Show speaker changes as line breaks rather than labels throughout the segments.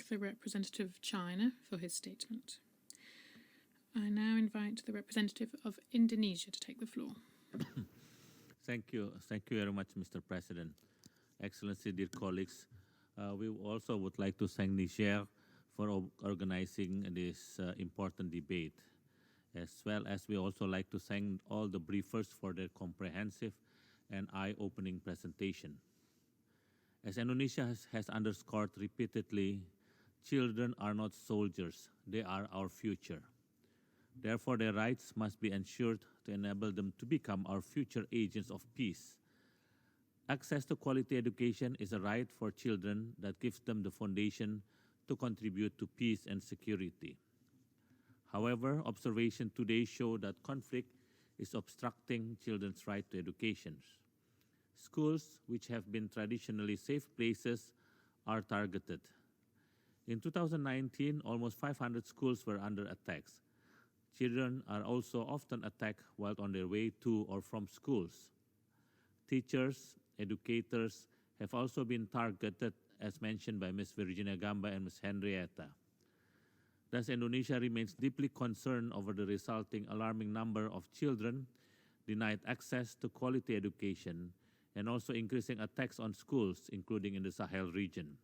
the representative of China for his statement. I now invite the representative of Indonesia to take the floor.
Thank you very much, Mr. President. Excellency, dear colleagues, we also would like to thank Niger for organizing this important debate, as well as we also like to thank all the briefers for their comprehensive and eye-opening presentation. As Indonesia has underscored repeatedly, children are not soldiers, they are our future. Therefore, their rights must be ensured to enable them to become our future agents of peace. Access to quality education is a right for children that gives them the foundation to contribute to peace and security. However, observations today show that conflict is obstructing children's right to education. Schools, which have been traditionally safe places, are targeted. In 2019, almost 500 schools were under attack. Children are also often attacked while on their way to or from schools. Teachers, educators have also been targeted, as mentioned by Ms. Virginia Gamba and Ms. Henrietta. Thus, Indonesia remains deeply concerned over the resulting alarming number of children denied access to quality education and also increasing attacks on schools, including in the Sahel region.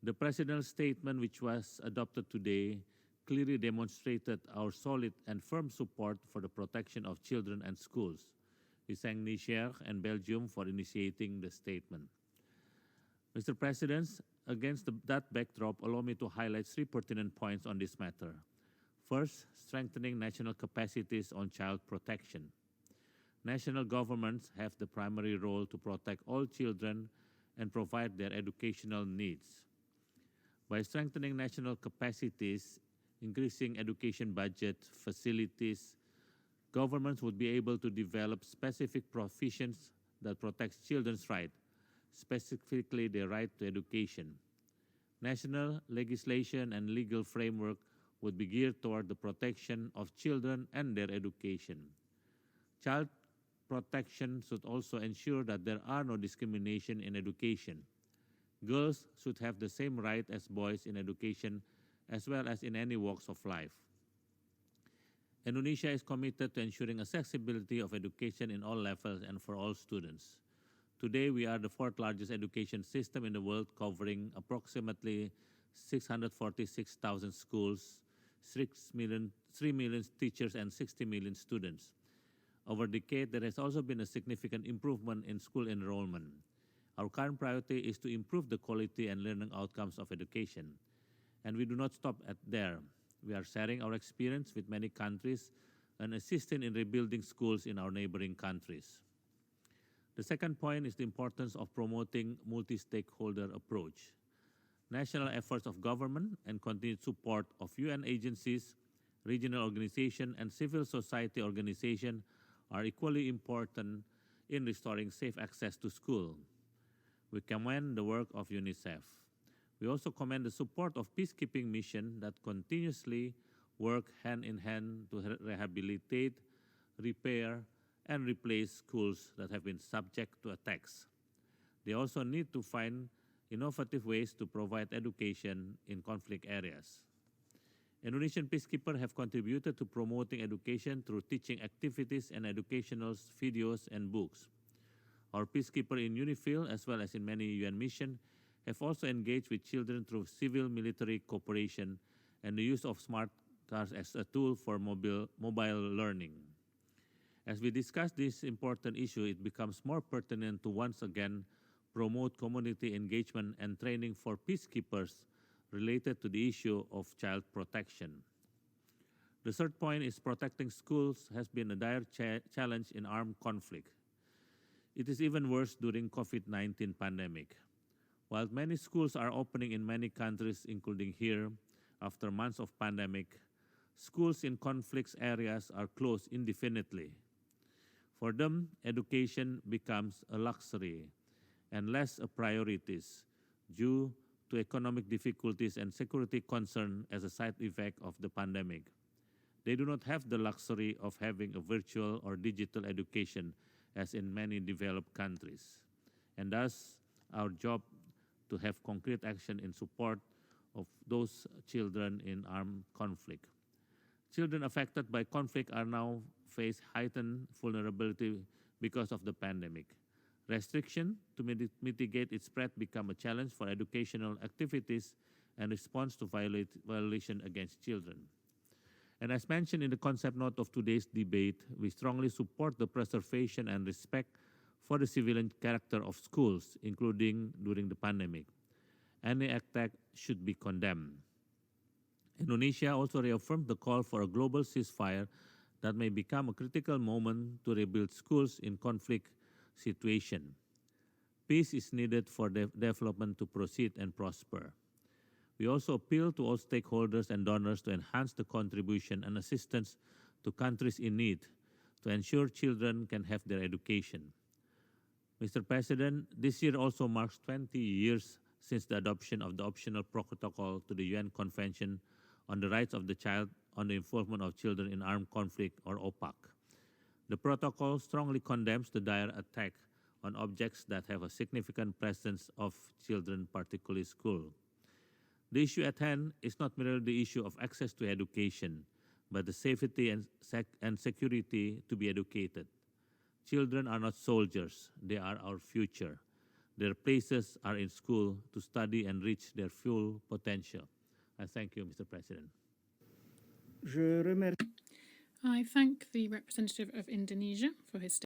The President's statement, which was adopted today, clearly demonstrated our solid and firm support for the protection of children and schools. We thank Niger and Belgium for initiating the statement. Mr. President, against that backdrop, allow me to highlight 3 pertinent points on this matter. First, strengthening national capacities on child protection. National governments have the primary role to protect all children and provide their educational needs. By strengthening national capacities, increasing education budget, facilities, governments would be able to develop specific provisions that protect children's rights, specifically their right to education. National legislation and legal framework would be geared toward the protection of children and their education. Child protection should also ensure that there are no discrimination in education. Girls should have the same right as boys in education, as well as in any walks of life. Indonesia is committed to ensuring accessibility of education in all levels and for all students. Today, we are the 4th largest education system in the world, covering approximately 646,000 schools, 3 million teachers, and 60 million students. Over the decade, there has also been a significant improvement in school enrollment. Our current priority is to improve the quality and learning outcomes of education. And we do not stop there. We are sharing our experience with many countries and assisting in rebuilding schools in our neighboring countries. The second point is the importance of promoting multi-stakeholder approach. National efforts of government and continued support of UN agencies, regional organizations, and civil society organizations are equally important in restoring safe access to school. We commend the work of UNICEF. We also commend the support of peacekeeping missions that continuously work hand in hand to rehabilitate, repair, and replace schools that have been subject to attacks. They also need to find innovative ways to provide education in conflict areas. Indonesian peacekeepers have contributed to promoting education through teaching activities and educational videos and books. Our peacekeepers in UNIFIL, as well as in many UN missions, have also engaged with children through civil-military cooperation and the use of smart cards as a tool for mobile learning. As we discuss this important issue, it becomes more pertinent to once again promote community engagement and training for peacekeepers related to the issue of child protection. The third point is protecting schools has been a dire challenge in armed conflict. It is even worse during COVID-19 pandemic. While many schools are opening in many countries, including here, after months of pandemic, schools in conflict areas are closed indefinitely. For them, education becomes a luxury and less a priority due to economic difficulties and security concern as a side effect of the pandemic. They do not have the luxury of having a virtual or digital education as in many developed countries. And thus, our job to have concrete action in support of those children in armed conflict. Children affected by conflict are now face heightened vulnerability because of the pandemic. Restriction to mitigate its spread become a challenge for educational activities and response to violation against children. And as mentioned in the concept note of today's debate, we strongly support the preservation and respect for the civilian character of schools, including during the pandemic. Any attack should be condemned. Indonesia also reaffirmed the call for a global ceasefire that may become a critical moment to rebuild schools in conflict situation. Peace is needed for development to proceed and prosper. We also appeal to all stakeholders and donors to enhance the contribution and assistance to countries in need to ensure children can have their education. Mr. President, this year also marks 20 years since the adoption of the optional protocol to the UN Convention on the Rights of the Child on the Involvement of Children in Armed Conflict, or OPAC. The protocol strongly condemns the dire attack on objects that have a significant presence of children, particularly school. The issue at hand is not merely the issue of access to education, but the safety and security to be educated. Children are not soldiers, they are our future. Their places are in school to study and reach their full potential. I thank you, Mr. President.
I thank the representative of Indonesia for his